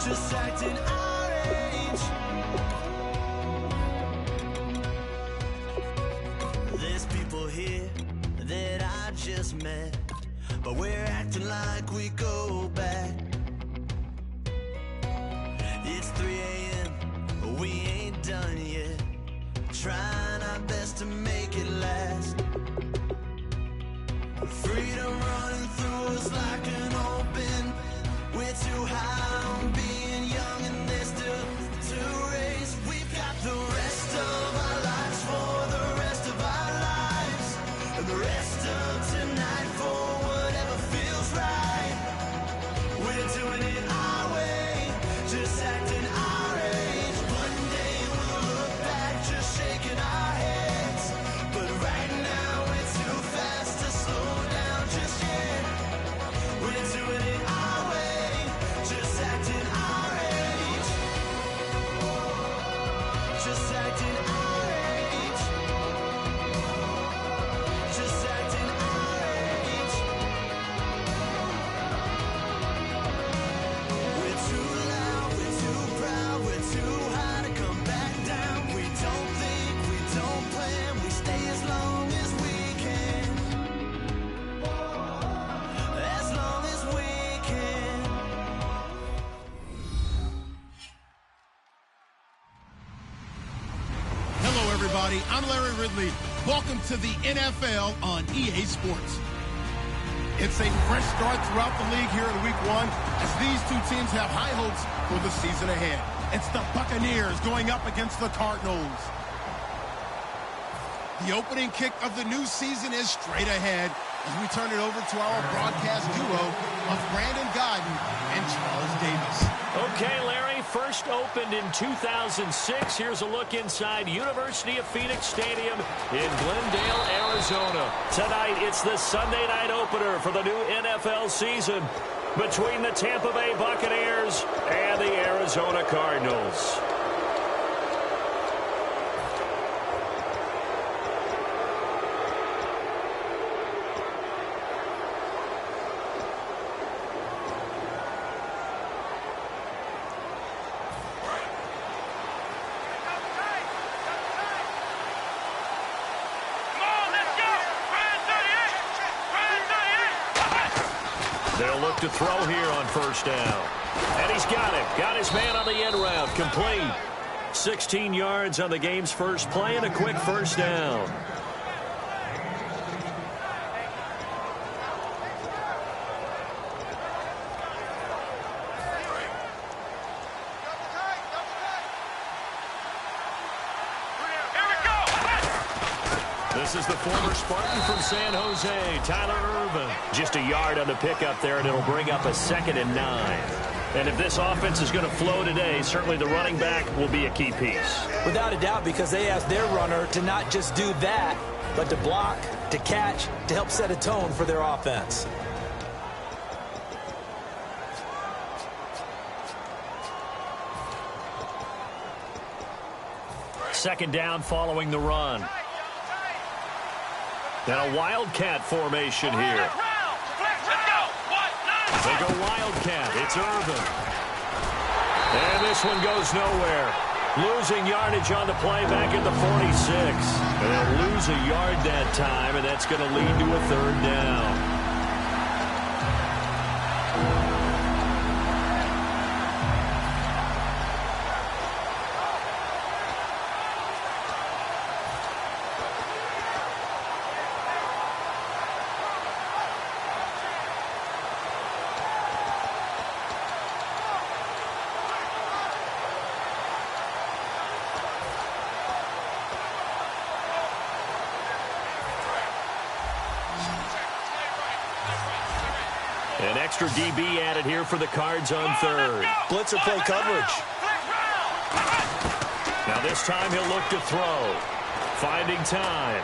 just acting our age. There's people here that I just met, but we're acting like we go back. It's 3 a.m., we ain't done yet, trying our best to make it last. Freedom running through us like an open. We're too high on being young and there's still to race. We've got the rest of our lives for the rest of our lives, and the rest of tonight for whatever feels right. We're doing it our way, just acting our age. One day we'll look back just shaking our heads, but right now we're too fast to slow down just yet. We're doing it our way, just acting our age. Just acting our age. Just acting our age. We're too loud, we're too proud, we're too high to come back down. We don't think, we don't plan, we stay as long as we can. As long as we can. Hello, everybody. I'm Larry Ridley. Welcome to the NFL on EA Sports. It's a fresh start throughout the league here in Week 1 as these two teams have high hopes for the season ahead. It's the Buccaneers going up against the Cardinals. The opening kick of the new season is straight ahead as we turn it over to our broadcast duo of Brandon Godden and Charles Davis. Okay, Larry, first opened in 2006. Here's a look inside University of Phoenix Stadium in Glendale, Arizona. Tonight, it's the Sunday night opener for the new NFL season between the Tampa Bay Buccaneers and the Arizona Cardinals. They'll look to throw here on first down. And he's got it. Got his man on the end route. Complete. 16 yards on the game's first play and a quick first down. This is the former Spartan from San Jose, Tyler Irvin. Just a yard on the pickup there, and it'll bring up a 2nd and 9. And if this offense is going to flow today, certainly the running back will be a key piece. Without a doubt, because they asked their runner to not just do that, but to block, to catch, to help set a tone for their offense. Second down following the run. And a wildcat formation here. They go wildcat. It's Irvin. And this one goes nowhere. Losing yardage on the play back at the 46. And they'll lose a yard that time, and that's going to lead to a 3rd down. An extra DB added here for the Cards on 3rd. Blitzer play coverage. Now this time he'll look to throw. Finding time.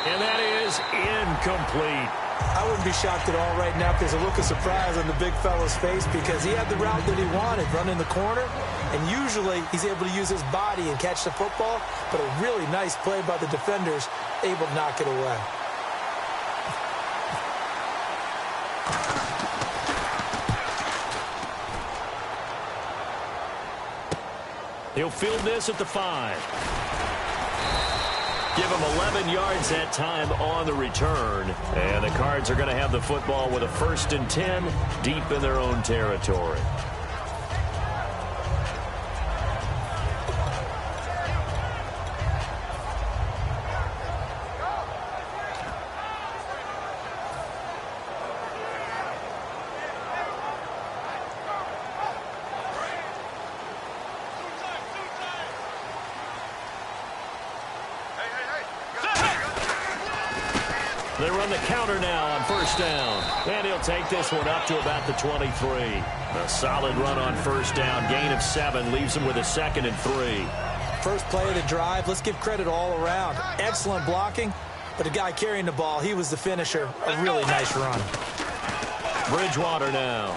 And that is incomplete. I wouldn't be shocked at all right now if there's a look of surprise on the big fella's face because he had the route that he wanted, running the corner, and usually he's able to use his body and catch the football, but a really nice play by the defenders, able to knock it away. He'll field this at the 5. Give him 11 yards that time on the return. And the Cards are going to have the football with a 1st and 10 deep in their own territory. They run the counter now on 1st down. And he'll take this one up to about the 23. A solid run on 1st down. Gain of 7 leaves him with a 2nd and 3. First play of the drive. Let's give credit all around. Excellent blocking. But the guy carrying the ball, he was the finisher. A really nice run. Bridgewater now.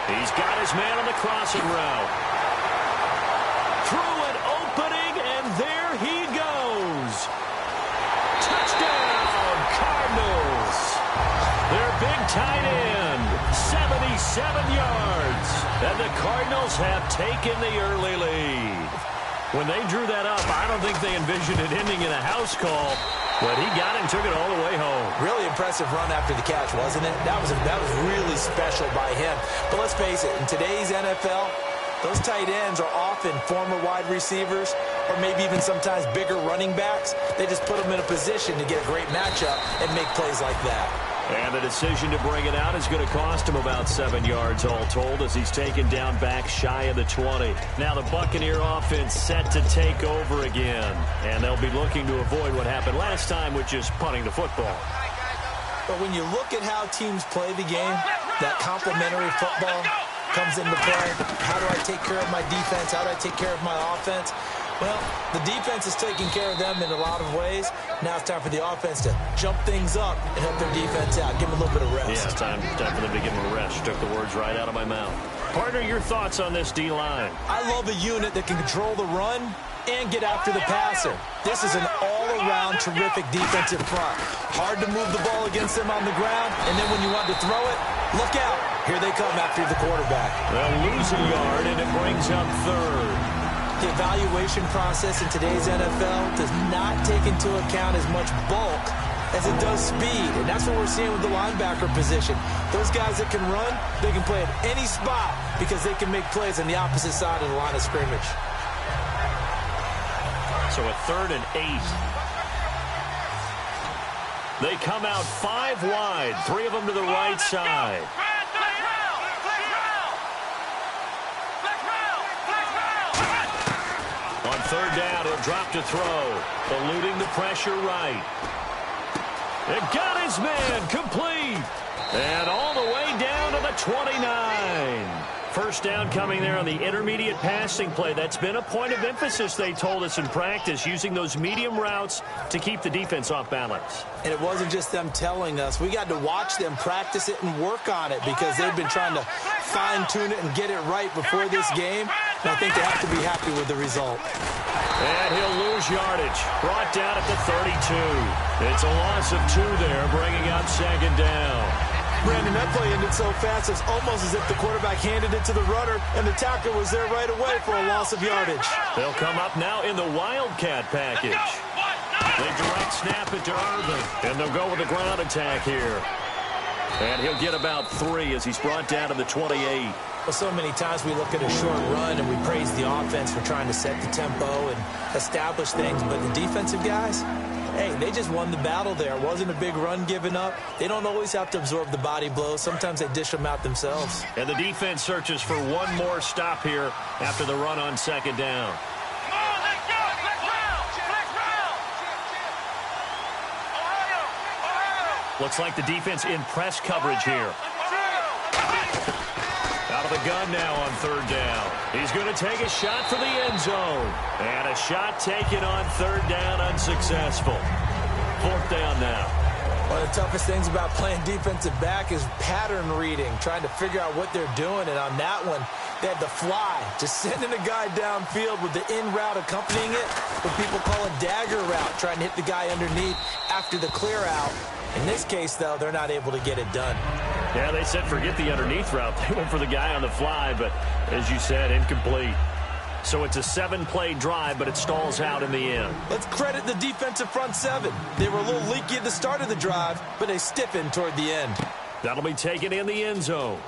He's got his man on the crossing route. Through an opening, and there he goes. Touchdown, Cardinals. Their big tight end, 77 yards. And the Cardinals have taken the early lead. When they drew that up, I don't think they envisioned it ending in a house call. But he got it and took it all the way home. Really impressive run after the catch, wasn't it? That was really special by him. But let's face it, in today's NFL, those tight ends are often former wide receivers or maybe even sometimes bigger running backs. They just put them in a position to get a great matchup and make plays like that. And the decision to bring it out is going to cost him about 7 yards all told as he's taken down back shy of the 20. Now the Buccaneer offense set to take over again. And they'll be looking to avoid what happened last time, which is punting the football. But when you look at how teams play the game, that complementary football comes into play. How do I take care of my defense? How do I take care of my offense? Well, the defense is taking care of them in a lot of ways. Now it's time for the offense to jump things up and help their defense out. Give them a little bit of rest. Yeah, it's time for them to give them a rest. You took the words right out of my mouth. Partner, your thoughts on this D-line? I love a unit that can control the run and get after the passer. This is an all-around terrific defensive front. Hard to move the ball against them on the ground, and then when you want to throw it, look out. Here they come after the quarterback. They'll lose a yard, and it brings up 3rd. The evaluation process in today's NFL does not take into account as much bulk as it does speed, and that's what we're seeing with the linebacker position. Those guys that can run, they can play at any spot because they can make plays on the opposite side of the line of scrimmage. So a 3rd and 8. They come out 5 wide, 3 of them to the right side. On 3rd down, he'll drop to throw, eluding the pressure right. It got his man complete. And all the way down to the 29. 1st down coming there on the intermediate passing play. That's been a point of emphasis, they told us in practice, using those medium routes to keep the defense off balance. And it wasn't just them telling us. We got to watch them practice it and work on it because they've been trying to fine-tune it and get it right before this game. And I think they have to be happy with the result. And he'll lose yardage. Brought down at the 32. It's a loss of 2 there, bringing up 2nd down. Brandon, that play ended so fast, it's almost as if the quarterback handed it to the runner, and the tackle was there right away for a loss of yardage. They'll come up now in the Wildcat package. They direct snap it to Irvin, and they'll go with the ground attack here. And he'll get about 3 as he's brought down to the 28. Well, so many times we look at a short run and we praise the offense for trying to set the tempo and establish things, but the defensive guys, hey, they just won the battle there. It wasn't a big run given up. They don't always have to absorb the body blows. Sometimes they dish them out themselves. And the defense searches for one more stop here after the run on 2nd down. Looks like the defense in press coverage here. Out of the gun now on 3rd down. He's going to take a shot for the end zone. And a shot taken on 3rd down, unsuccessful. 4th down now. One of the toughest things about playing defensive back is pattern reading, trying to figure out what they're doing. And on that one, they had the fly, just sending a guy downfield with the in route accompanying it, what people call a dagger route, trying to hit the guy underneath after the clear out. In this case, though, they're not able to get it done. Yeah, they said forget the underneath route. They went for the guy on the fly, but as you said, incomplete. So it's a 7-play drive, but it stalls out in the end. Let's credit the defensive front seven. They were a little leaky at the start of the drive, but they stiffened toward the end. That'll be taken in the end zone.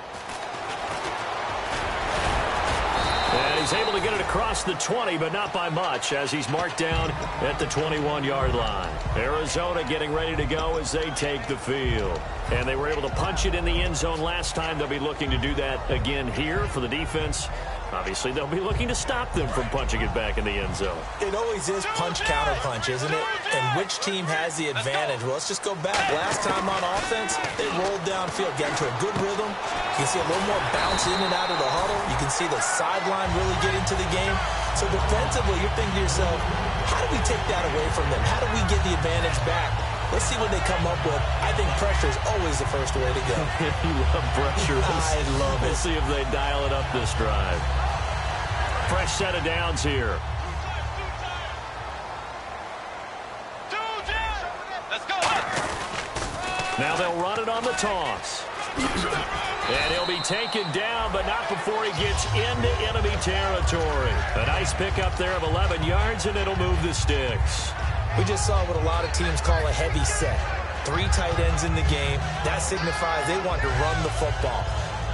And he's able to get it across the 20, but not by much, as he's marked down at the 21-yard line. Arizona getting ready to go as they take the field. And they were able to punch it in the end zone last time. They'll be looking to do that again here for the defense. Obviously, they'll be looking to stop them from punching it back in the end zone. It always is punch-counter-punch, isn't it? And which team has the advantage? Well, let's just go back. Last time on offense, they rolled downfield, got into a good rhythm. You can see a little more bounce in and out of the huddle. You can see the sideline really get into the game. So defensively, you're thinking to yourself, how do we take that away from them? How do we get the advantage back? Let's see what they come up with. I think pressure is always the first way to go. You love pressure. I love it. We'll see if they dial it up this drive. Fresh set of downs here. Let's go. Now they'll run it on the toss. And he'll be taken down, but not before he gets into enemy territory. A nice pickup there of 11 yards, and it'll move the sticks. We just saw what a lot of teams call a heavy set. 3 tight ends in the game. That signifies they want to run the football.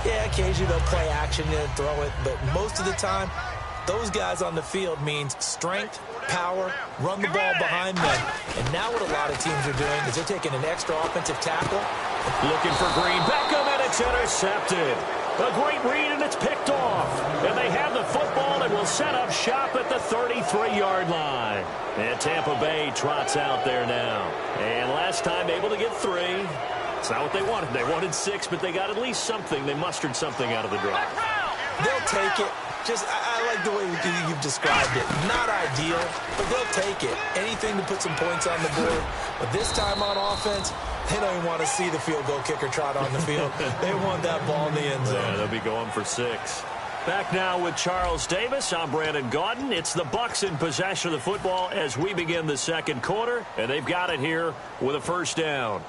Yeah, occasionally they'll play action and throw it, but most of the time, those guys on the field means strength, power, run the ball behind them. And now what a lot of teams are doing is they're taking an extra offensive tackle. Looking for Green. Beckham, and it's intercepted. A great read, and it's picked off. And they have the football and will set up shop at the 33-yard line. And Tampa Bay trots out there now. And last time able to get 3. It's not what they wanted. They wanted 6, but they got at least something. They mustered something out of the drive. They'll take it. Just, I like the way you've described it. Not ideal, but they'll take it. Anything to put some points on the board. But this time on offense, they don't even want to see the field goal kicker trot on the field. They want that ball in the end zone. Yeah, they'll be going for 6. Back now with Charles Davis. I'm Brandon Gaudin. It's the Bucs in possession of the football as we begin the second quarter. And they've got it here with a first down.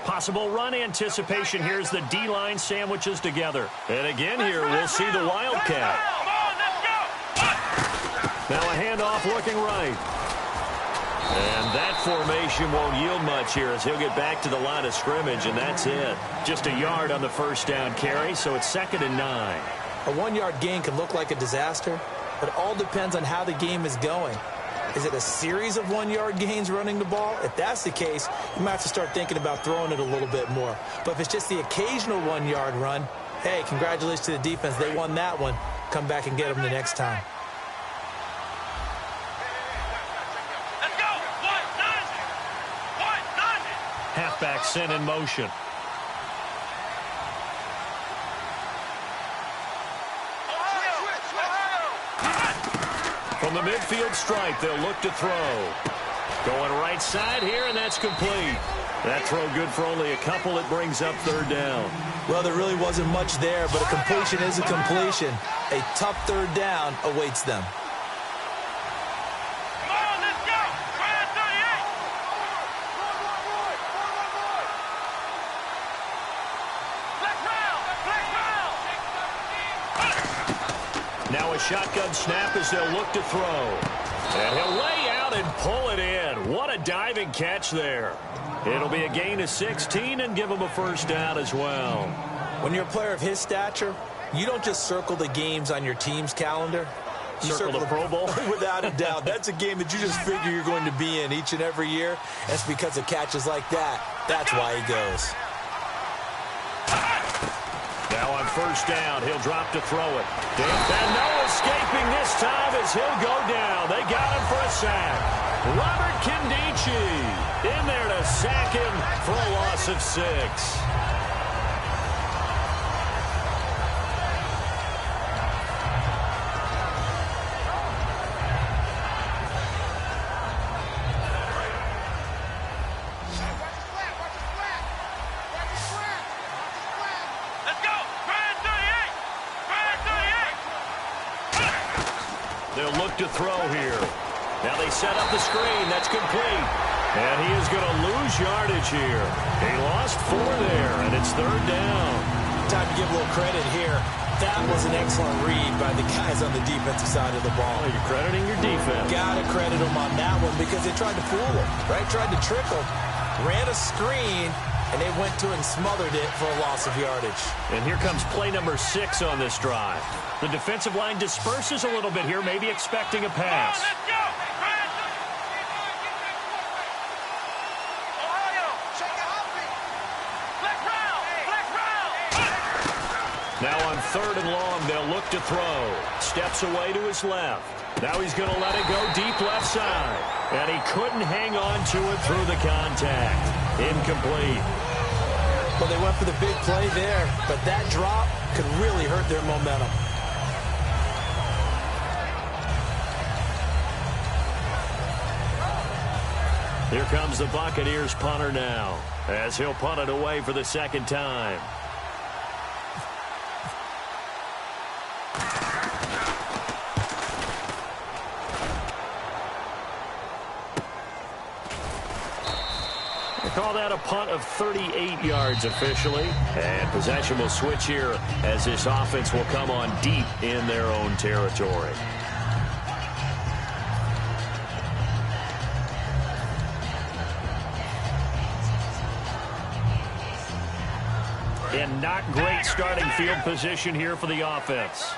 Possible run anticipation. Here's the D-line sandwiches together. And again here, we'll see the Wildcat. Now a handoff looking right. And that formation won't yield much here as he'll get back to the line of scrimmage, and that's it. Just a yard on the first down carry, so it's 2nd and 9. A 1-yard gain can look like a disaster, but it all depends on how the game is going. Is it a series of 1-yard gains running the ball? If that's the case, you might have to start thinking about throwing it a little bit more. But if it's just the occasional 1-yard run, hey, congratulations to the defense. They won that one. Come back and get them the next time. Let's go. 1-9. Halfback sent in motion. From the midfield stripe, they'll look to throw. Going right side here, and that's complete. That throw good for only a couple. It brings up 3rd down. Well, there really wasn't much there, but a completion is a completion. A tough 3rd down awaits them. Come on, let's go. Brand 38. Now a shotgun snap as they'll look to throw. And he'll lay out and pull it in. What a diving catch there. It'll be a gain of 16 and give him a first down as well. When you're a player of his stature, you don't just circle the games on your team's calendar. You Circle the Pro Bowl? Without a doubt. That's a game that you just figure you're going to be in each and every year. That's because of catches like that. That's why he goes. Now on first down, he'll drop to throw it. And no escaping this time as he'll go down. They got him for a sack. Robert Kindici in there to sack him for a loss of 6. They'll look to throw here. Now they set up the screen. That's complete. And he is going to lose yardage here. He lost 4 there, and it's 3rd down. Time to give a little credit here. That was an excellent read by the guys on the defensive side of the ball. Well, you're crediting your defense. Got to credit them on that one because they tried to fool him, right? Tried to trick him, ran a screen, and they went to it and smothered it for a loss of yardage. And here comes play number 6 on this drive. The defensive line disperses a little bit here, maybe expecting a pass. Let's go. Now on 3rd and long, they'll look to throw. Steps away to his left. Now he's going to let it go deep left side. And he couldn't hang on to it through the contact. Incomplete. Well, they went for the big play there, but that drop could really hurt their momentum. Here comes the Buccaneers punter now, as he'll punt it away for the 2nd time. Call that a punt of 38 yards officially. And possession will switch here as this offense will come on deep in their own territory. And not great starting field position here for the offense.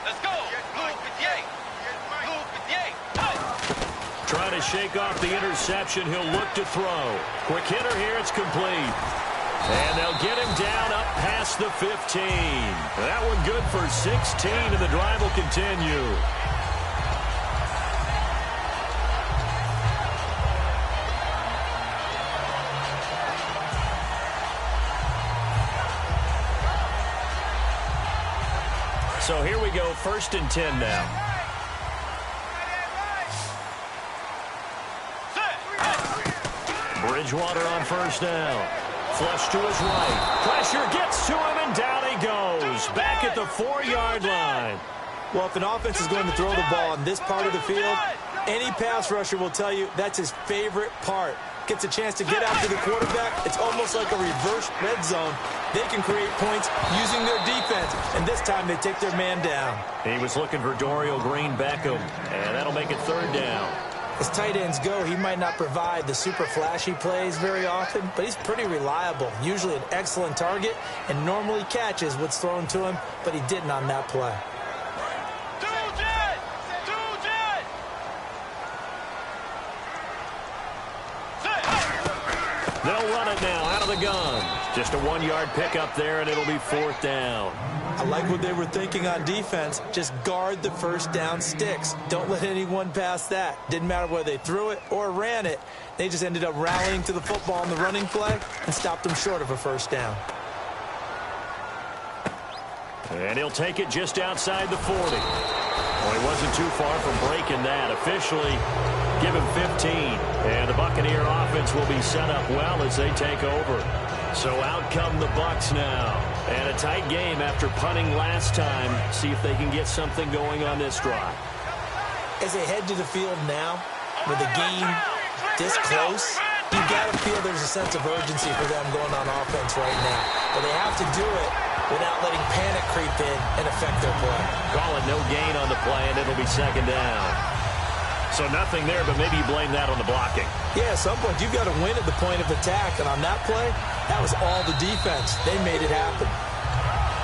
Let's go. Blue 58. Blue 58. Trying to shake off the interception. He'll look to throw. Quick hitter here. It's complete. And they'll get him down up past the 15. That one good for 16, and the drive will continue. So here we go, 1st and 10 now. Bridgewater on 1st down. Flush to his right. Pressure gets to him, and down he goes. Back at the 4-yard line. Well, if an offense is going to throw the ball on this part of the field, any pass rusher will tell you that's his favorite part. Gets a chance to get after the quarterback. It's almost like a reverse red zone. They can create points using their defense, and this time they take their man down. He was looking for Dorial Green-Beckham, and that'll make it 3rd down. As tight ends go, he might not provide the super flashy plays very often, but he's pretty reliable, usually an excellent target, and normally catches what's thrown to him, but he didn't on that play. They'll run it now out of the gun. Just a 1-yard pickup there, and it'll be 4th down. I like what they were thinking on defense. Just guard the 1st down sticks. Don't let anyone pass that. Didn't matter whether they threw it or ran it. They just ended up rallying to the football on the running play and stopped them short of a 1st down. And he'll take it just outside the 40. Well, he wasn't too far from breaking that. Officially, give him 15. And the Buccaneer offense will be set up well as they take over. So out come the Bucs now. And a tight game after punting last time. See if they can get something going on this drive. As they head to the field now, with the game this close, you got to feel there's a sense of urgency for them going on offense right now. But they have to do it without letting panic creep in and affect their play. Call it no gain on the play, and it'll be 2nd down. So nothing there, but maybe you blame that on the blocking. Yeah, at some point you've got to win at the point of attack. And on that play, that was all the defense. They made it happen.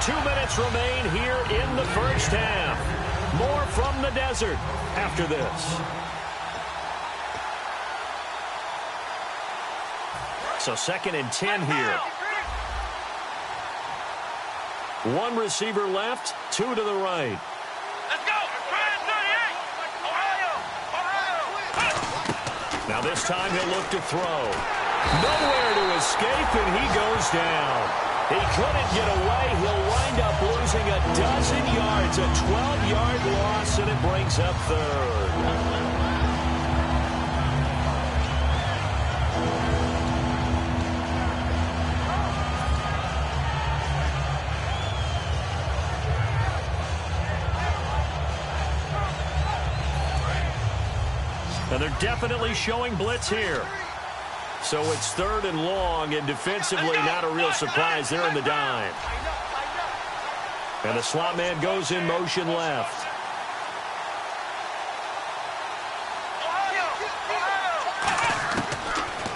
2 minutes remain here in the 1st half. More from the desert after this. So 2nd and 10 here. 1 receiver left, 2 to the right. Let's go. 38. Ohio. Now this time he'll look to throw. Nowhere to escape, and he goes down. He couldn't get away. He'll wind up losing a dozen yards, a 12-yard loss, and it brings up 3rd. And they're definitely showing blitz here. So it's 3rd and long, and defensively not a real surprise. They're in the dime. And the slot man goes in motion left.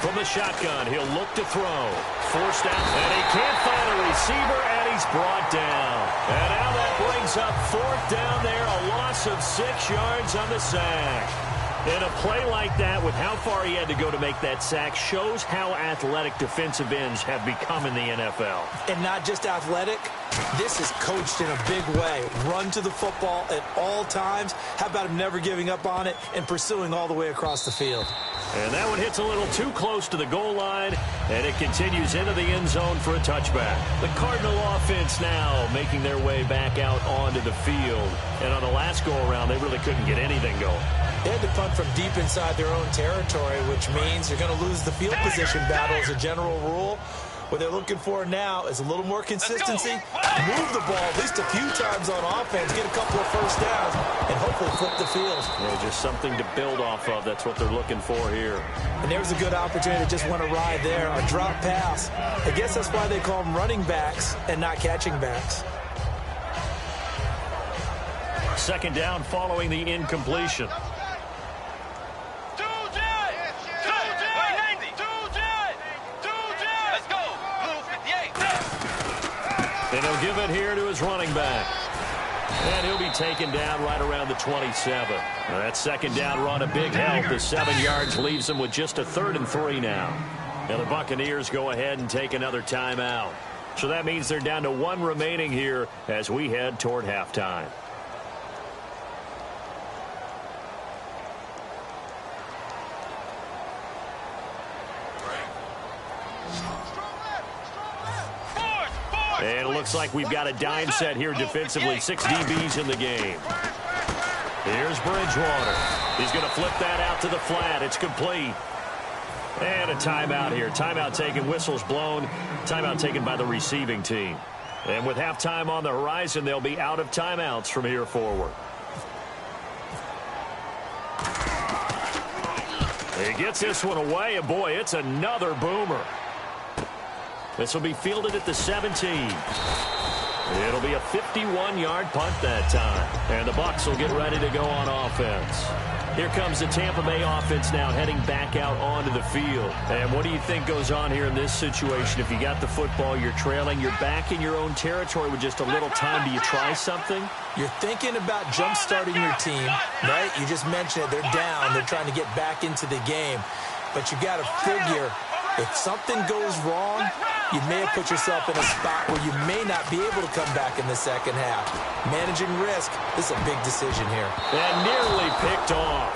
From the shotgun, he'll look to throw. Forced out, and he can't find a receiver, and he's brought down. And now that brings up 4th down there, a loss of 6 yards on the sack. And a play like that, with how far he had to go to make that sack, shows how athletic defensive ends have become in the NFL. And not just athletic, this is coached in a big way. Run to the football at all times. How about him never giving up on it and pursuing all the way across the field? And that one hits a little too close to the goal line, and it continues into the end zone for a touchback. The Cardinal offense now making their way back out onto the field. And on the last go-around, they really couldn't get anything going. They had to punt from deep inside their own territory, which means you're going to lose the field position battle as a general rule. What they're looking for now is a little more consistency, move the ball at least a few times on offense, get a couple of first downs, and hopefully flip the field. Yeah, just something to build off of. That's what they're looking for here. And there's a good opportunity that just went awry there, a drop pass. I guess that's why they call them running backs and not catching backs. 2nd down following the incompletion. And he'll give it here to his running back. And he'll be taken down right around the 27. Now that 2nd down run, a big help. The 7 yards leaves them with just a 3rd and 3 now. And the Buccaneers go ahead and take another timeout. So that means they're down to 1 remaining here as we head toward halftime. And it looks like we've got a dime set here defensively. 6 DBs in the game. Here's Bridgewater. He's going to flip that out to the flat. It's complete. And a timeout here. Timeout taken, whistles blown. Timeout taken by the receiving team. And with halftime on the horizon, they'll be out of timeouts from here forward. He gets this one away, and boy, it's another boomer. This will be fielded at the 17. It'll be a 51-yard punt that time. And the Bucs will get ready to go on offense. Here comes the Tampa Bay offense now heading back out onto the field. And what do you think goes on here in this situation? If you got the football, you're trailing, you're back in your own territory with just a little time. Do you try something? You're thinking about jump-starting your team, right? You just mentioned it. They're down. They're trying to get back into the game. But you got to figure, if something goes wrong, you may have put yourself in a spot where you may not be able to come back in the second half. Managing risk, this is a big decision here. And nearly picked off.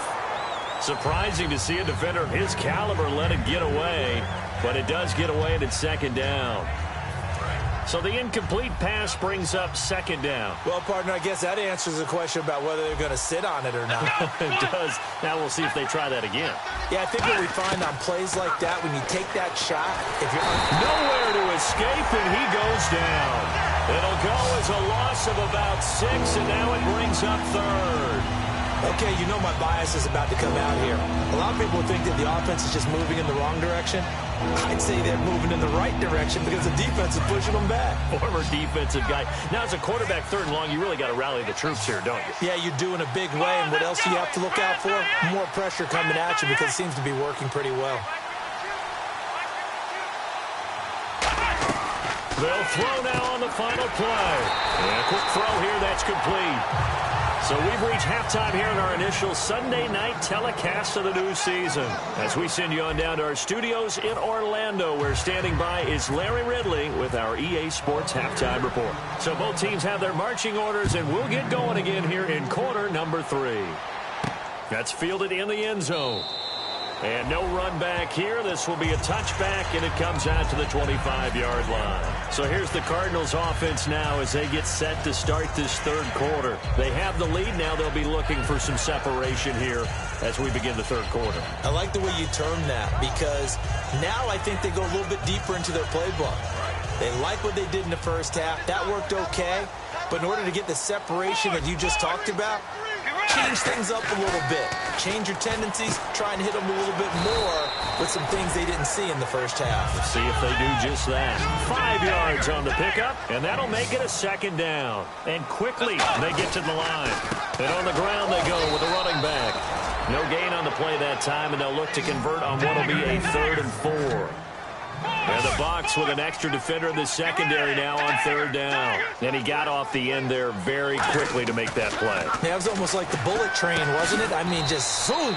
Surprising to see a defender of his caliber let it get away, but it does get away and it's 2nd down. So the incomplete pass brings up 2nd down. Well, partner, I guess that answers the question about whether they're going to sit on it or not. It does. Now we'll see if they try that again. Yeah, I think what we find on plays like that, when you take that shot, if you're nowhere to escape, and he goes down. It'll go as a loss of about 6, and now it brings up 3rd. Okay, you know my bias is about to come out here. A lot of people think that the offense is just moving in the wrong direction. I'd say they're moving in the right direction because the defense is pushing them back. Former defensive guy. Now, as a quarterback, 3rd and long, you really got to rally the troops here, don't you? Yeah, you do in a big way. And what else do you have to look out for? More pressure coming at you because it seems to be working pretty well. They'll throw now on the final play. And a quick throw here, that's complete. So we've reached halftime here in our initial Sunday night telecast of the new season. As we send you on down to our studios in Orlando, where standing by is Larry Ridley with our EA Sports Halftime Report. So both teams have their marching orders, and we'll get going again here in quarter number 3. That's fielded in the end zone. And no run back here. This will be a touchback, and it comes out to the 25-yard line. So here's the Cardinals offense now as they get set to start this 3rd quarter. They have the lead now. They'll be looking for some separation here as we begin the 3rd quarter. I like the way you term that because now I think they go a little bit deeper into their playbook. They like what they did in the first half. That worked okay. But in order to get the separation that you just talked about, change things up a little bit. Change your tendencies, try and hit them a little bit more with some things they didn't see in the first half. Let's see if they do just that. 5 yards on the pickup, and that'll make it a second down. And quickly, they get to the line. And on the ground they go with the running back. No gain on the play that time, and they'll look to convert on what will be a 3rd and 4. And the Bucs with an extra defender in the secondary now on 3rd down. And he got off the end there very quickly to make that play. Yeah, it was almost like the bullet train, wasn't it? I mean, just zoom,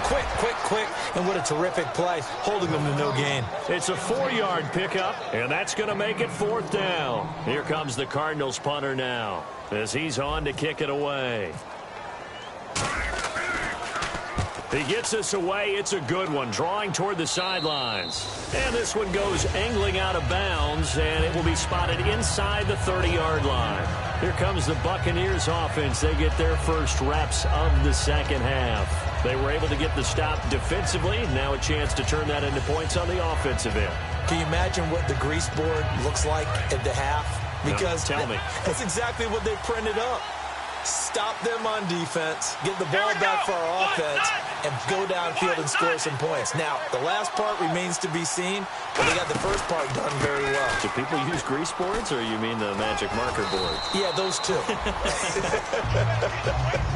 quick, quick, quick. And what a terrific play, holding them to no gain. It's a 4-yard pickup, and that's going to make it 4th down. Here comes the Cardinals punter now as he's on to kick it away. He gets us away. It's a good one, drawing toward the sidelines. And this one goes angling out of bounds, and it will be spotted inside the 30-yard line. Here comes the Buccaneers offense. They get their first reps of the second half. They were able to get the stop defensively. Now a chance to turn that into points on the offensive end. Can you imagine what the grease board looks like at the half? Because tell me. That's exactly what they printed up. Stop them on defense, get the ball back for our offense, and go downfield and score some points. Now, the last part remains to be seen, but they got the first part done very well. Do people use grease boards, or you mean the magic marker board? Yeah, those two.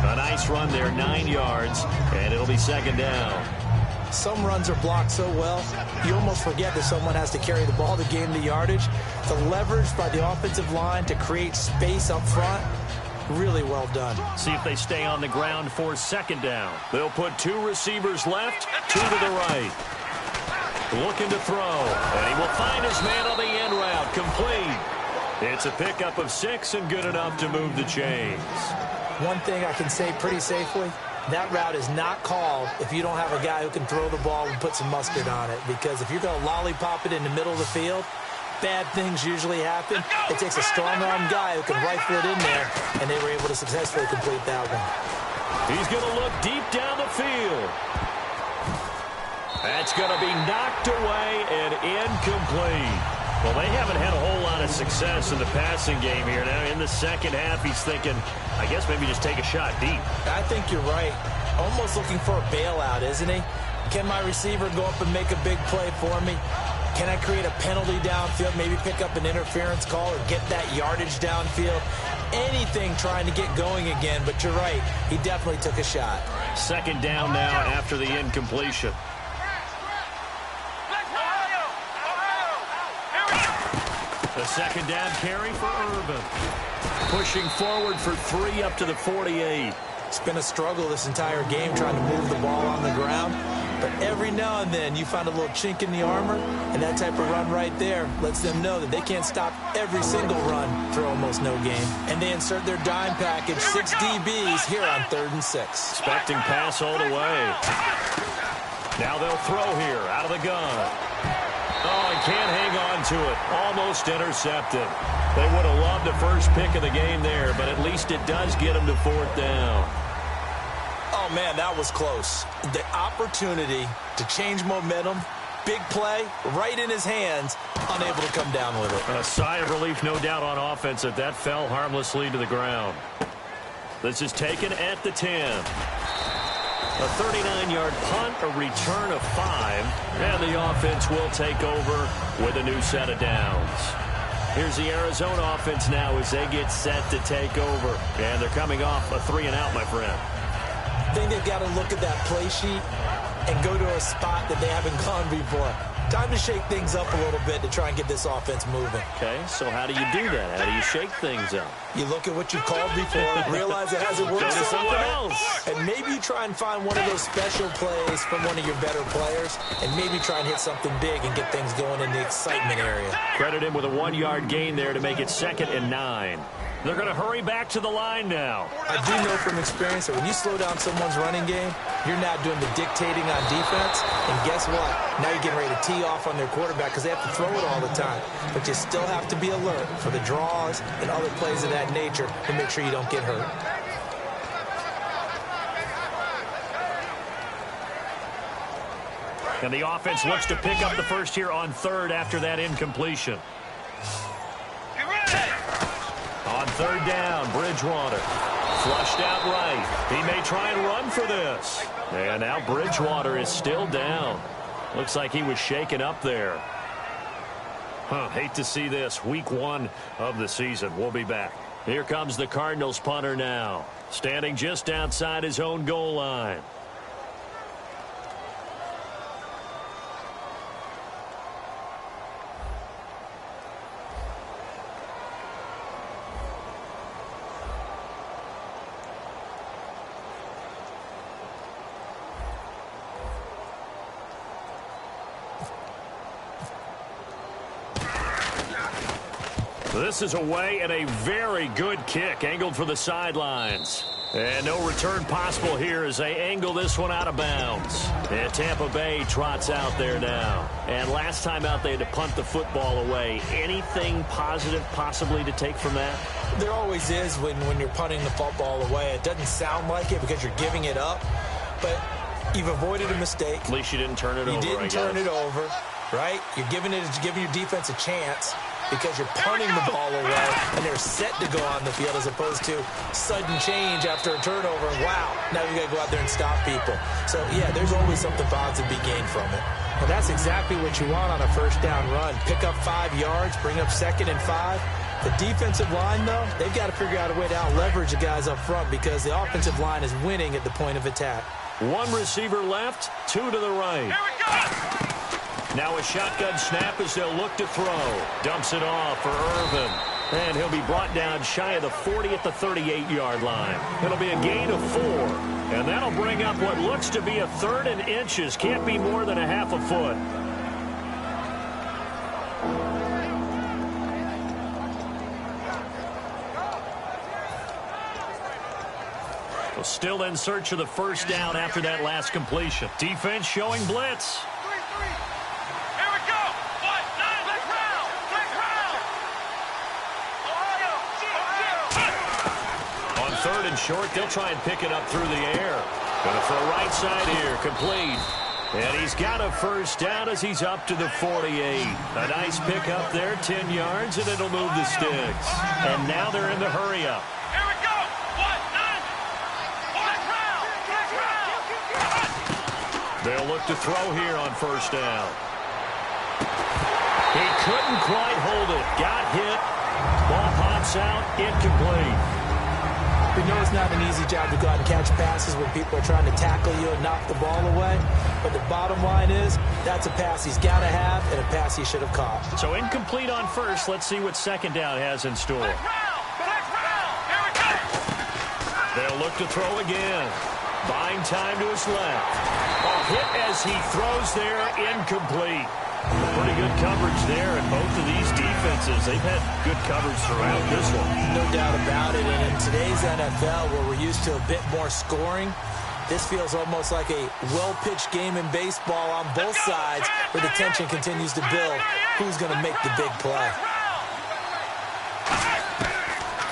A nice run there, 9 yards, and it'll be 2nd down. Some runs are blocked so well, you almost forget that someone has to carry the ball to gain the yardage. The leverage by the offensive line to create space up front, really well done. See if they stay on the ground for 2nd down. They'll put 2 receivers left, 2 to the right. Looking to throw, and he will find his man on the end route, complete. It's a pickup of 6 and good enough to move the chains. One thing I can say pretty safely, that route is not called if you don't have a guy who can throw the ball and put some mustard on it. Because if you're going to lollipop it in the middle of the field, bad things usually happen. It takes a strong-arm guy who can rifle it in there, and they were able to successfully complete that one. He's going to look deep down the field. That's going to be knocked away and incomplete. Well, they haven't had a whole lot of success in the passing game here. Now, in the second half, he's thinking, I guess maybe just take a shot deep. I think you're right. Almost looking for a bailout, isn't he? Can my receiver go up and make a big play for me? Can I create a penalty downfield, maybe pick up an interference call or get that yardage downfield? Anything trying to get going again, but you're right. He definitely took a shot. 2nd down now after the incompletion. The 2nd down carry for Urban. Pushing forward for 3 up to the 48. It's been a struggle this entire game trying to move the ball on the ground. But every now and then you find a little chink in the armor, and that type of run right there lets them know that they can't stop every single run for almost no gain. And they insert their dime package, 6 DBs here on 3rd and 6. Expecting pass all the way. Now they'll throw here out of the gun. Oh, and can't hang on to it. Almost intercepted. They would have loved the first pick of the game there, but at least it does get them to 4th down. Oh, man, that was close. The opportunity to change momentum, big play, right in his hands, unable to come down with it. A sigh of relief, no doubt, on offense that that fell harmlessly to the ground. This is taken at the 10. A 39-yard punt, a return of 5, and the offense will take over with a new set of downs. Here's the Arizona offense now as they get set to take over. And they're coming off a 3-and-out, my friend. I think they've got to look at that play sheet and go to a spot that they haven't gone before. Time to shake things up a little bit to try and get this offense moving. Okay, so how do you do that? How do you shake things up? You look at what you've called before, realize it hasn't worked so something well, else. and maybe you try and find one of those special plays from one of your better players, and maybe try and hit something big and get things going in the excitement area. Credit him with a 1-yard gain there to make it 2nd and 9. They're going to hurry back to the line now. I do know from experience that when you slow down someone's running game, you're not doing the dictating on defense. And guess what? Now you're getting ready to tee off on their quarterback because they have to throw it all the time. But you still have to be alert for the draws and other plays of that nature to make sure you don't get hurt. And the offense looks to pick up the first here on 3rd after that incompletion. On 3rd down, Bridgewater. Flushed out right. He may try and run for this. And now Bridgewater is still down. Looks like he was shaken up there. Hate to see this. Week 1 of the season. We'll be back. Here comes the Cardinals punter now, standing just outside his own goal line. This is away and a very good kick angled for the sidelines. And no return possible here as they angle this one out of bounds. And Tampa Bay trots out there now. And last time out they had to punt the football away. Anything positive possibly to take from that? There always is when you're punting the football away. It doesn't sound like it because you're giving it up. But you've avoided a mistake. At least you didn't turn it over, You didn't turn it over, right? You're giving your defense a chance, because you're punting the ball away and they're set to go on the field as opposed to sudden change after a turnover. And wow, now you got to go out there and stop people. So, yeah, there's always something positive to be gained from it. And that's exactly what you want on a first down run. Pick up 5 yards, bring up 2nd and 5. The defensive line, though, they've got to figure out a way to out-leverage the guys up front because the offensive line is winning at the point of attack. 1 receiver left, 2 to the right. Here we go! Now a shotgun snap as they'll look to throw. Dumps it off for Irvin. And he'll be brought down shy of the 40 at the 38-yard line. It'll be a gain of 4. And that'll bring up what looks to be a 3rd and inches. Can't be more than a half a foot. Well, still in search of the first down after that last completion. Defense showing blitz. Third and short, they'll try and pick it up through the air. Gonna throw right side here, complete. And he's got a first down as he's up to the 48. A nice pick up there, 10 yards, and it'll move the sticks. And now they're in the hurry up. Here we go! 1-9! They'll look to throw here on first down. He couldn't quite hold it. Got hit. Ball pops out, incomplete. We know it's not an easy job to go out and catch passes when people are trying to tackle you and knock the ball away. But the bottom line is, that's a pass he's got to have and a pass he should have caught. So incomplete on first. Let's see what second down has in store. Here we go! They'll look to throw again. Buying time to his left. A hit as he throws there, incomplete. Pretty good coverage there, and both of these defenses, they've had good coverage throughout this one. No doubt about it, and in today's NFL, where we're used to a bit more scoring, this feels almost like a well-pitched game in baseball on both sides, where the tension continues to build. Who's going to make the big play?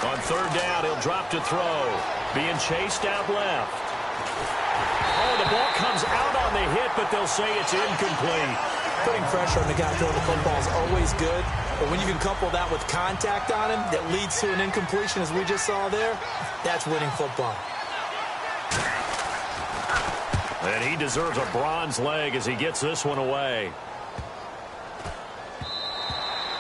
On third down, he'll drop to throw. Being chased out left. Oh, the ball comes out on the hit, but they'll say it's incomplete. Putting pressure on the guy throwing the football is always good, but when you can couple that with contact on him that leads to an incompletion, as we just saw there, that's winning football. And he deserves a bronze leg as he gets this one away.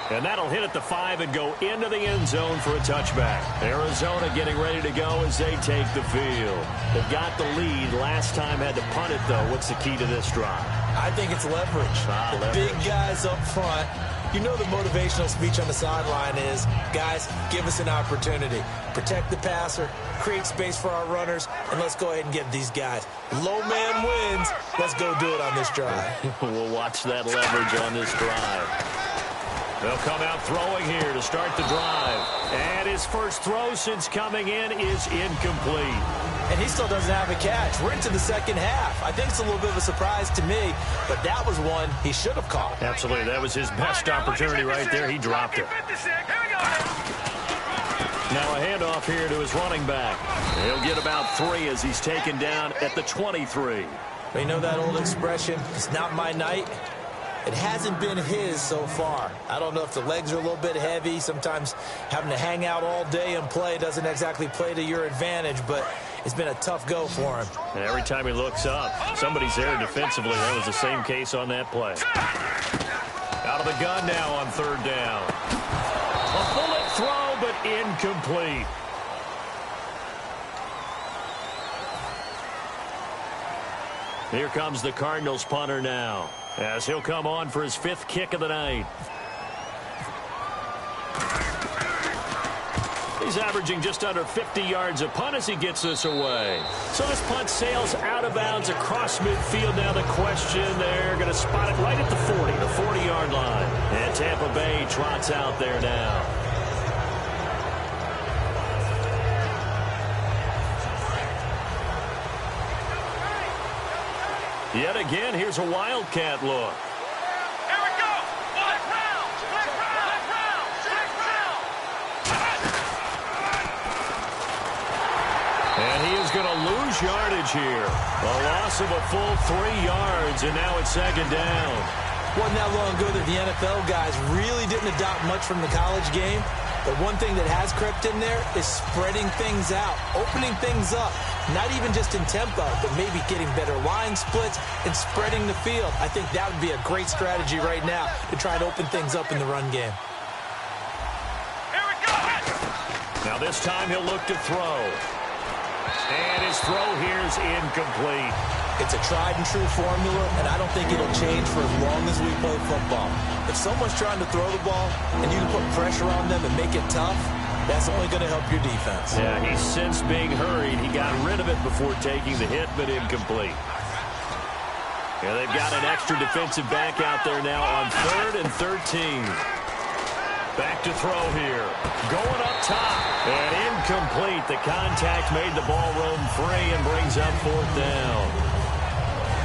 And that'll hit at the 5 and go into the end zone for a touchback. Arizona getting ready to go as they take the field. They've got the lead. Last time had to punt it, though. What's the key to this drive? I think it's leverage. The big guys up front. You know the motivational speech on the sideline is, guys, give us an opportunity. Protect the passer, create space for our runners, and let's go ahead and get these guys. Low man wins. Let's go do it on this drive. We'll watch that leverage on this drive. They'll come out throwing here to start the drive. And his first throw since coming in is incomplete. And he still doesn't have a catch. We're into the second half. I think it's a little bit of a surprise to me, but that was one he should have caught. Absolutely. That was his best opportunity right there. He dropped it. Now a handoff here to his running back. He'll get about 3 as he's taken down at the 23. You know that old expression, it's not my night? It hasn't been his so far. I don't know if the legs are a little bit heavy. Sometimes having to hang out all day and play doesn't exactly play to your advantage, but It's been a tough go for him. And every time he looks up, somebody's there defensively. That was the same case on that play. Out of the gun now on third down. A bullet throw, but incomplete. Here comes the Cardinals punter now, as he'll come on for his 5th kick of the night. He's averaging just under 50 yards a punt as he gets this away. So this punt sails out of bounds across midfield. Now the question, they're going to spot it right at the 40, the 40-yard line. And Tampa Bay trots out there now. Yet again, here's a Wildcat look. Here we go. Black round. Black round. Black round. And he is going to lose yardage here. A loss of a full 3 yards, and now it's second down. Wasn't that long ago that the NFL guys really didn't adopt much from the college game. But one thing that has crept in there is spreading things out, opening things up. Not even just in tempo, but maybe getting better line splits and spreading the field. I think that would be a great strategy right now to try and open things up in the run game. Here we go. Now this time he'll look to throw. And his throw here is incomplete. It's a tried and true formula, and I don't think it'll change for as long as we play football. If someone's trying to throw the ball and you can put pressure on them and make it tough, that's only going to help your defense. Yeah, he's since being hurried. He got rid of it before taking the hit, but incomplete. Yeah, they've got an extra defensive back out there now on 3rd and 13. Back to throw here. Going up top. And incomplete. The contact made the ball roam free and brings up 4th down.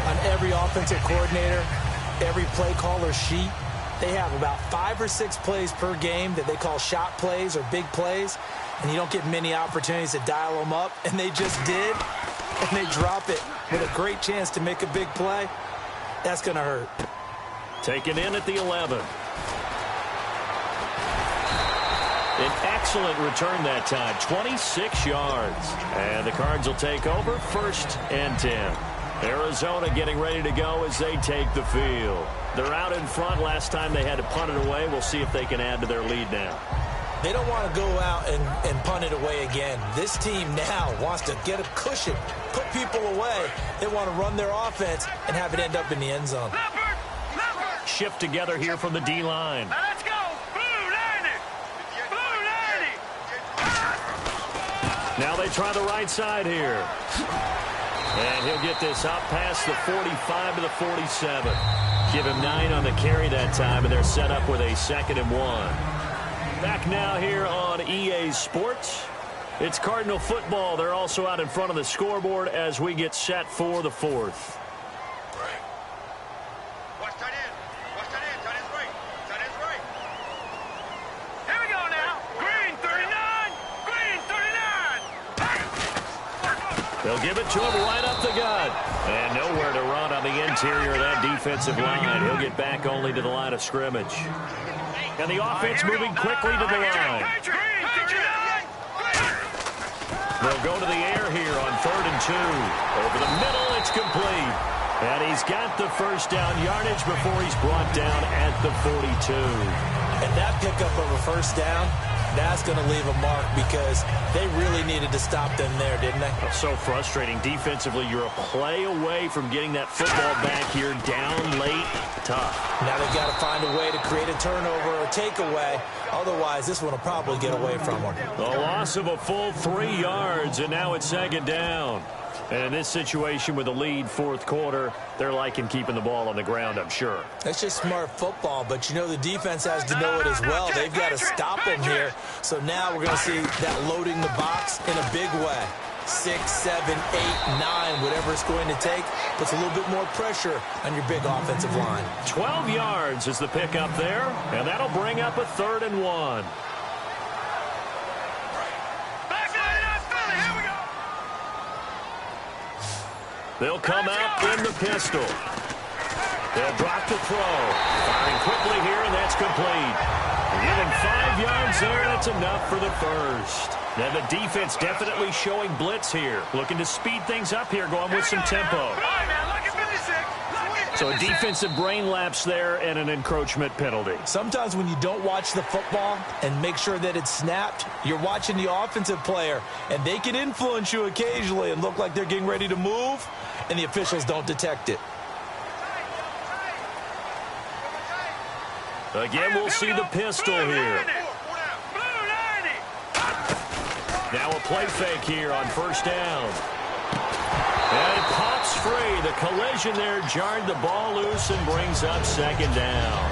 On every offensive coordinator, every play caller sheet, they have about 5 or 6 plays per game that they call shot plays or big plays, and you don't get many opportunities to dial them up, and they just did, and they drop it with a great chance to make a big play. That's going to hurt. Taken in at the 11. An excellent return that time, 26 yards. And the Cards will take over 1st and 10. Arizona getting ready to go as they take the field. They're out in front. Last time they had to punt it away. We'll see if they can add to their lead now. They don't want to go out and punt it away again. This team now wants to get a cushion, put people away. They want to run their offense and have it end up in the end zone. Shift together here from the D-line. Now let's go. Blue 90. Blue 90. Now they try the right side here. And he'll get this up past the 45 to the 47. Give him 9 on the carry that time, and they're set up with a 2nd and 1. Back now here on EA Sports. It's Cardinal football. They're also out in front of the scoreboard as we get set for the 4th. Watch tight end. Watch tight end. Tight end's right. Tight end's right. Here we go now. Green 39. Green 39. They'll give it to him right up the gut. And nowhere to run on the interior of that defensive line. He'll get back only to the line of scrimmage. And the offense moving quickly to the line. They'll go to the air here on 3rd and 2. Over the middle, it's complete. And he's got the first down yardage before he's brought down at the 42. And that pickup of a first down, that's going to leave a mark because they really needed to stop them there, didn't they? So frustrating. Defensively, you're a play away from getting that football back here down late. Tough. Now they've got to find a way to create a turnover or takeaway. Otherwise, this one will probably get away from them. The loss of a full 3 yards, and now it's 2nd down. And in this situation with the lead 4th quarter, they're liking keeping the ball on the ground, I'm sure. That's just smart football, but you know the defense has to know it as well. They've got to stop them here. So now we're going to see that loading the box in a big way. 6, 7, 8, 9, whatever it's going to take, puts a little bit more pressure on your big offensive line. 12 yards is the pickup there, and that'll bring up a 3rd and 1. They'll come out in the pistol. They'll drop the throw. Firing quickly here, and that's complete. Give him 5 yards there, and it's enough for the first. And the defense definitely showing blitz here. Looking to speed things up here, going with some tempo. So a defensive brain lapse there and an encroachment penalty. Sometimes when you don't watch the football and make sure that it's snapped, you're watching the offensive player, and they can influence you occasionally and look like they're getting ready to move, and the officials don't detect it. Again, we'll see the pistol here. Now a play fake here on first down. And it pops free. The collision there jarred the ball loose and brings up second down.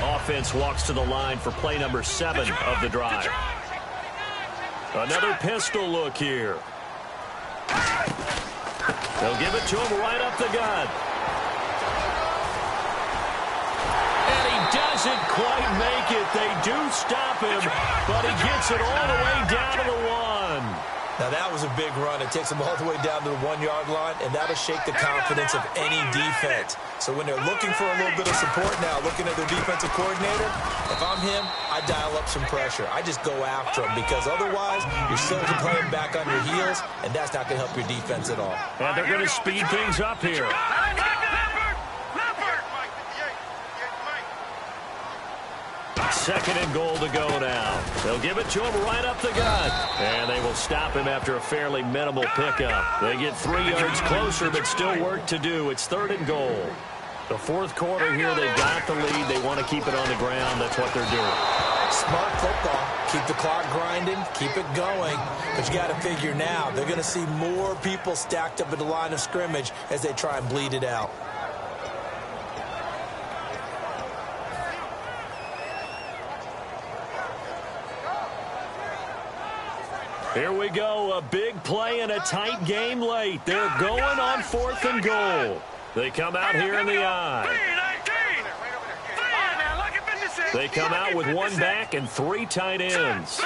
Offense walks to the line for play number 7 of the drive. Another pistol look here. They'll give it to him right up the gut. Doesn't quite make it. They do stop him, but he gets it all the way down to the 1. Now, that was a big run. It takes him all the way down to the 1-yard line, and that'll shake the confidence of any defense. So when they're looking for a little bit of support now, looking at their defensive coordinator, if I'm him, I dial up some pressure. I just go after him because otherwise you're still playing back on your heels, and that's not going to help your defense at all. And they're going to speed things up here. Second and goal to go now. They'll give it to him right up the gut. And they will stop him after a fairly minimal pickup. They get 3 yards closer, but still work to do. It's third and goal. The fourth quarter here, they've got the lead. They want to keep it on the ground. That's what they're doing. Smart football. Keep the clock grinding. Keep it going. But you got to figure now, they're going to see more people stacked up at the line of scrimmage as they try and bleed it out. Here we go, a big play and a tight game late. They're going on fourth and goal. They come out here in the I. They come out with 1 back and 3 tight ends.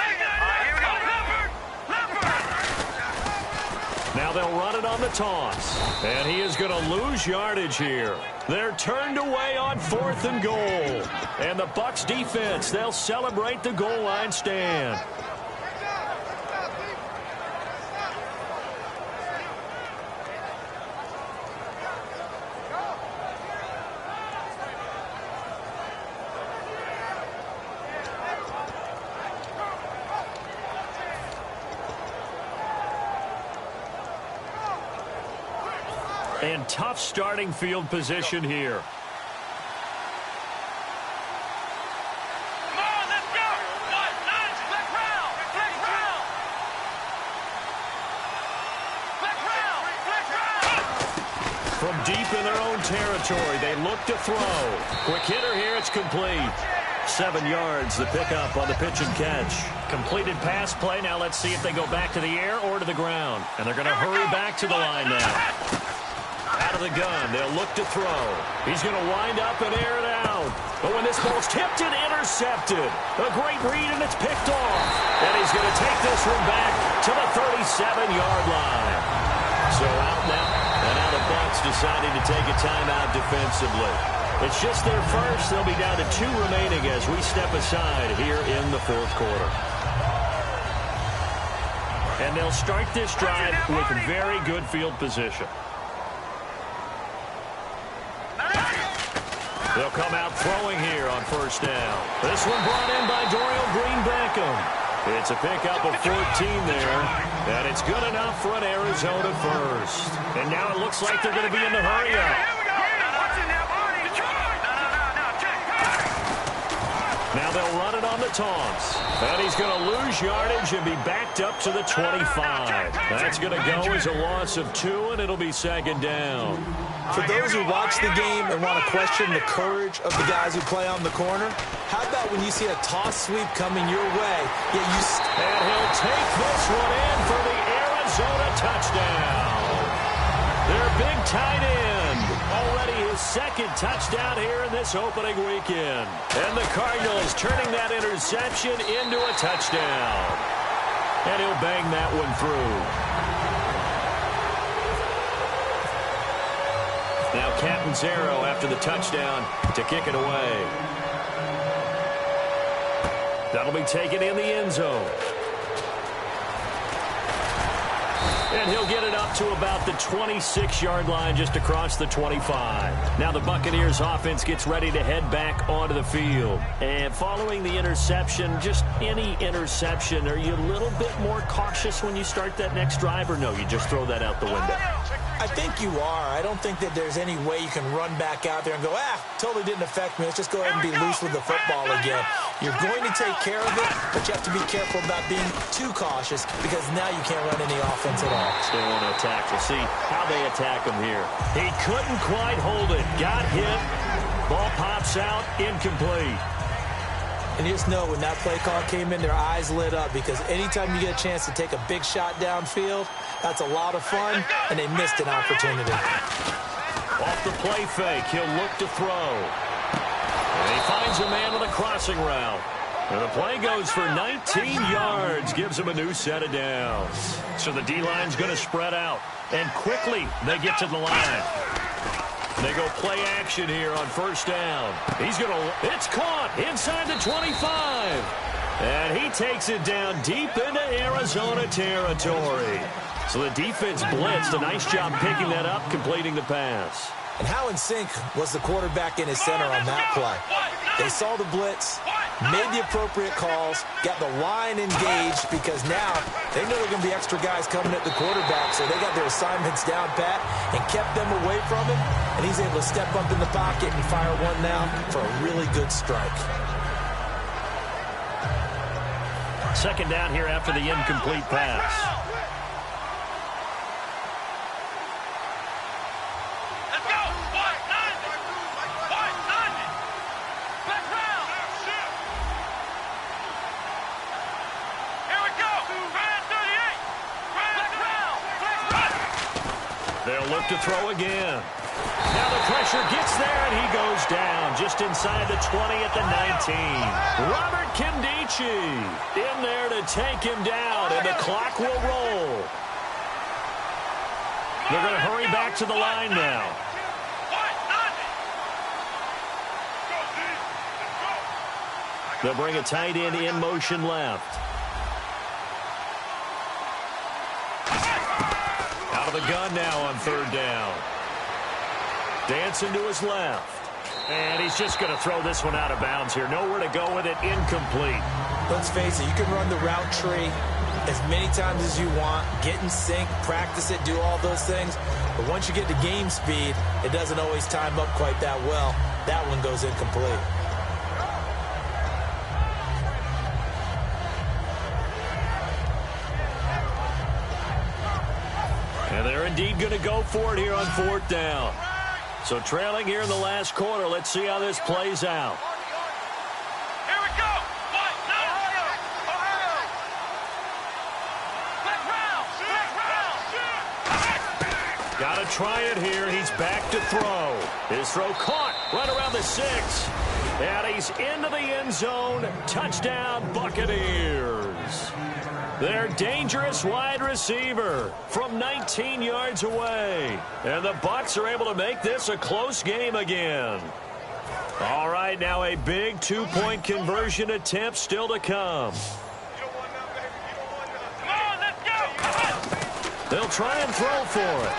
Now they'll run it on the toss. And he is going to lose yardage here. They're turned away on fourth and goal. And the Bucs defense, they'll celebrate the goal line stand. And tough starting field position here. Come on, let's go! Let's round! From deep in their own territory, they look to throw. Quick hitter here, it's complete. 7 yards, the pickup on the pitch and catch. Completed pass play. Now let's see if they go back to the air or to the ground. And they're going to hurry back to the line now. Out of the gun, they'll look to throw. He's going to wind up and air it out. But when this ball's tipped and intercepted, a great read and it's picked off. And he's going to take this one back to the 37-yard line. So out now, and now the Bucs deciding to take a timeout defensively. It's just their first. They'll be down to 2 remaining as we step aside here in the fourth quarter. And they'll start this drive with very good field position. They'll come out throwing here on first down. This one brought in by Dorial Green-Beckham. It's a pickup of 14 there, and it's good enough for an Arizona first. And now it looks like they're going to be in the hurry-up. Now they'll run it on the toss. And he's going to lose yardage and be backed up to the 25. That's going to go as a loss of 2, and it'll be second down. For those who watch the game and want to question the courage of the guys who play on the corner, how about when you see a toss sweep coming your way? And he'll take this one in for the Arizona touchdown. Their big tight end. Already his second touchdown here in this opening weekend. And the Cardinals turning that interception into a touchdown. And he'll bang that one through. captain's arrow after the touchdown to kick it away. That'll be taken in the end zone. And he'll get it up to about the 26-yard line, just across the 25. Now the Buccaneers offense gets ready to head back onto the field. And following the interception, just any interception, are you a little bit more cautious when you start that next drive, or no, you just throw that out the window? I think you are. I don't think that there's any way you can run back out there and go, totally didn't affect me. Let's just go ahead and be loose with the football again. You're going to take care of it, but you have to be careful about being too cautious because now you can't run any offense at all. They want to attack. We'll see how they attack him here. He couldn't quite hold it. Got hit. Ball pops out. Incomplete. And you just know when that play call came in, their eyes lit up because anytime you get a chance to take a big shot downfield, that's a lot of fun, and they missed an opportunity. Off the play fake, he'll look to throw. And he finds a man with a crossing route. And the play goes for 19 yards, gives him a new set of downs. So the D-line's going to spread out. And quickly, they get to the line. They go play action here on first down. It's caught inside the 25. And he takes it down deep into Arizona territory. So the defense blitzed. A nice job picking that up, completing the pass. And how in sync was the quarterback in his center on that play? They saw the blitz, made the appropriate calls, got the line engaged because now they know there are going to be extra guys coming at the quarterback, so they got their assignments down pat and kept them away from him, and he's able to step up in the pocket and fire one now for a really good strike. Second down here after the incomplete pass. They'll look to throw again. Now the pressure gets there, and he goes down just inside the 20 at the 19. Robert Kindici in there to take him down, and the clock will roll. They're going to hurry back to the line now. They'll bring a tight end in motion left. Out of the gun now on third down. Dancing to his left. And he's just going to throw this one out of bounds here. Nowhere to go with it. Incomplete. Let's face it, you can run the route tree as many times as you want, get in sync, practice it, do all those things. But once you get to game speed, it doesn't always time up quite that well. That one goes incomplete. And they're indeed going to go for it here on fourth down. So trailing here in the last quarter. Let's see how this plays out. Here we go. Got to try it here. He's back to throw. His throw caught right around the 6. And he's into the end zone. Touchdown, Buccaneers. Their dangerous wide receiver from 19 yards away. And the Bucs are able to make this a close game again. All right, now a big two-point conversion attempt still to come. They'll try and throw for it.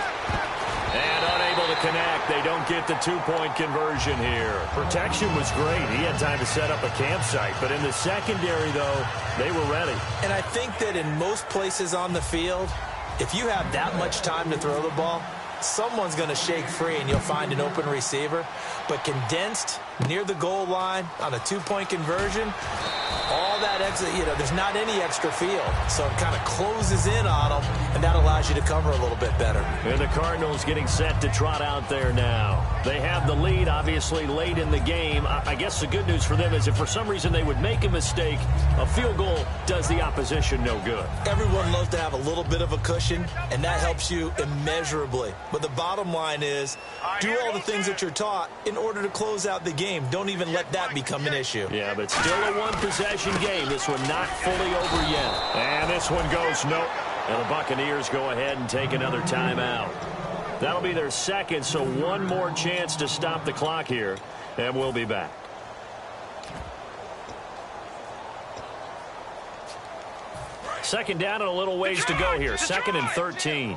And unable to connect. They don't get the two-point conversion here. Protection was great. He had time to set up a campsite. But in the secondary, though, they were ready. And I think that in most places on the field, if you have that much time to throw the ball, someone's going to shake free and you'll find an open receiver. But condensed near the goal line on a two-point conversion, all that extra, there's not any extra field. So it kind of closes in on them, and that allows you to cover a little bit better. And the Cardinals getting set to trot out there now. They have the lead, obviously, late in the game. I guess the good news for them is if for some reason they would make a mistake, a field goal does the opposition no good. Everyone loves to have a little bit of a cushion, and that helps you immeasurably. But the bottom line is, do all the things that you're taught in order to close out the game. Don't even let that become an issue. Yeah, but still a one-possession game. This one not fully over yet. And this one goes nope. And the Buccaneers go ahead and take another timeout. That'll be their second, so one more chance to stop the clock here, and we'll be back. Second down and a little ways to go here. Second and 13.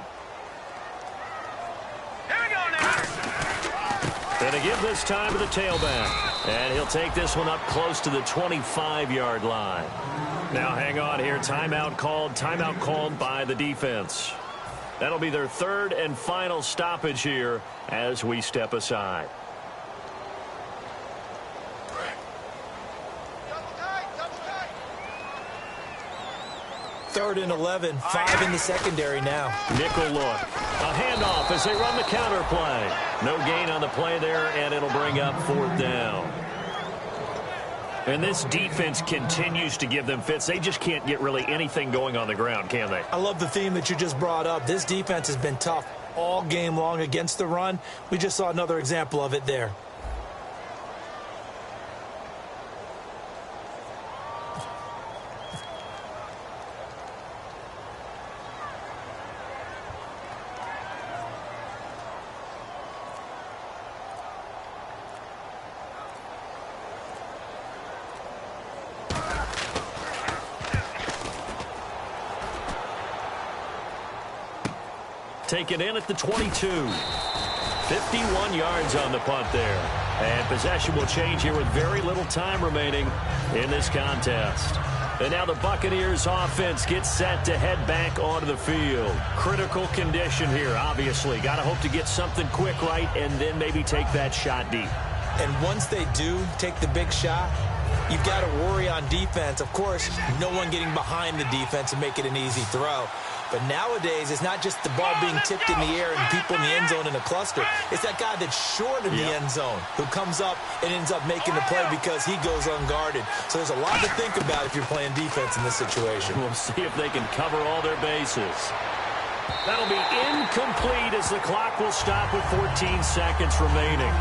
And to give this time to the tailback. And he'll take this one up close to the 25-yard line. Now hang on here. Timeout called by the defense. That'll be their third and final stoppage here as we step aside. Third and 11, 5 in the secondary now. Nickel look. A handoff as they run the counter play. No gain on the play there, and it'll bring up fourth down. And this defense continues to give them fits. They just can't get really anything going on the ground, can they? I love the theme that you just brought up. This defense has been tough all game long against the run. We just saw another example of it there. Taken in at the 22. 51 yards on the punt there. And possession will change here with very little time remaining in this contest. And now the Buccaneers offense gets set to head back onto the field. Critical condition here, obviously. Got to hope to get something quick right and then maybe take that shot deep. And once they do take the big shot, you've got to worry on defense. Of course, no one getting behind the defense and make it an easy throw. But nowadays, it's not just the ball being tipped in the air and people in the end zone in a cluster. It's that guy that's short of the end zone who comes up and ends up making the play because he goes unguarded. So there's a lot to think about if you're playing defense in this situation. We'll see if they can cover all their bases. That'll be incomplete as the clock will stop with 14 seconds remaining.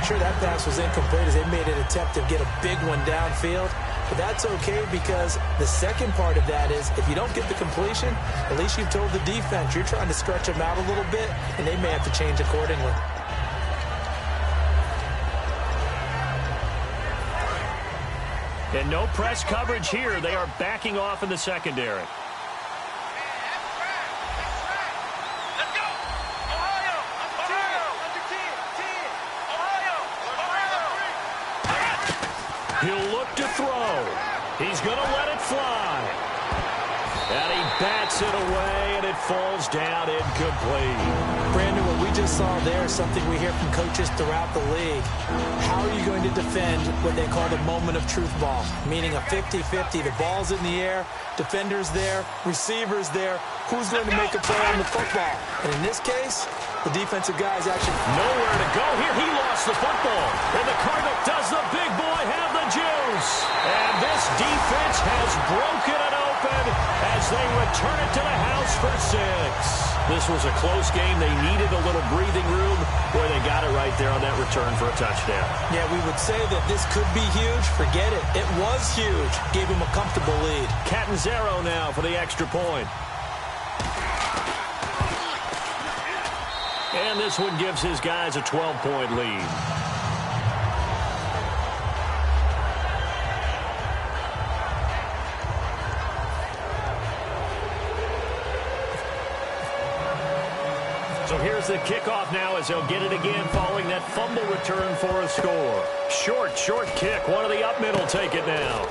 Sure, that pass was incomplete as they made an attempt to get a big one downfield. But that's okay because the second part of that is if you don't get the completion, at least you've told the defense you're trying to stretch them out a little bit, and they may have to change accordingly. And no press coverage here. They are backing off in the secondary. He'll look to throw. He's going to let it fly. And he bats it away, and it falls down incomplete. Brandon, what we just saw there is something we hear from coaches throughout the league. How are you going to defend what they call the moment of truth ball, meaning a 50-50. The ball's in the air, defender's there, receiver's there. Who's going to make a play on the football? And in this case, the defensive guy is actually nowhere to go here. He lost the football. And the Cardinal does the big boy have the juice. And this defense has broken it open as they return it to the house for 6. This was a close game. They needed a little breathing room. Boy, they got it right there on that return for a touchdown. Yeah, we would say that this could be huge. Forget it. It was huge. Gave him a comfortable lead. Catanzaro now for the extra point. And this one gives his guys a 12-point lead. So here's the kickoff now as they'll get it again following that fumble return for a score. Short kick. One of the up mid will take it now.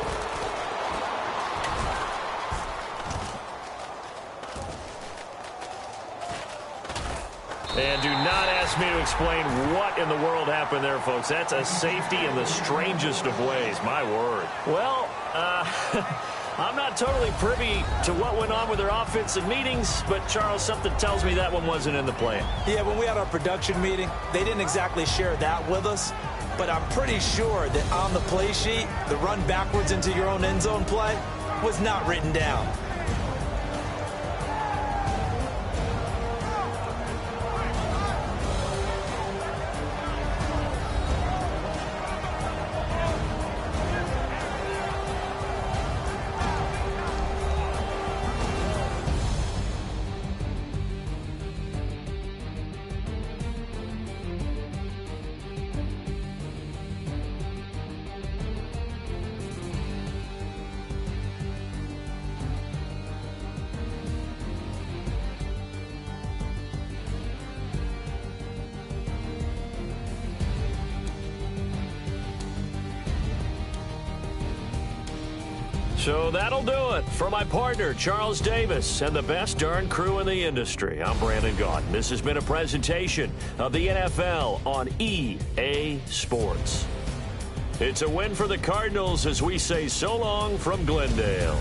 And do not ask me to explain what in the world happened there, folks. That's a safety in the strangest of ways. My word. Well, I'm not totally privy to what went on with their offensive meetings, but, Charles, something tells me that one wasn't in the plan. Yeah, when we had our production meeting, they didn't exactly share that with us, but I'm pretty sure that on the play sheet, the run backwards into your own end zone play was not written down. So that'll do it. For my partner, Charles Davis, and the best darn crew in the industry, I'm Brandon Gaudin. This has been a presentation of the NFL on EA Sports. It's a win for the Cardinals as we say so long from Glendale.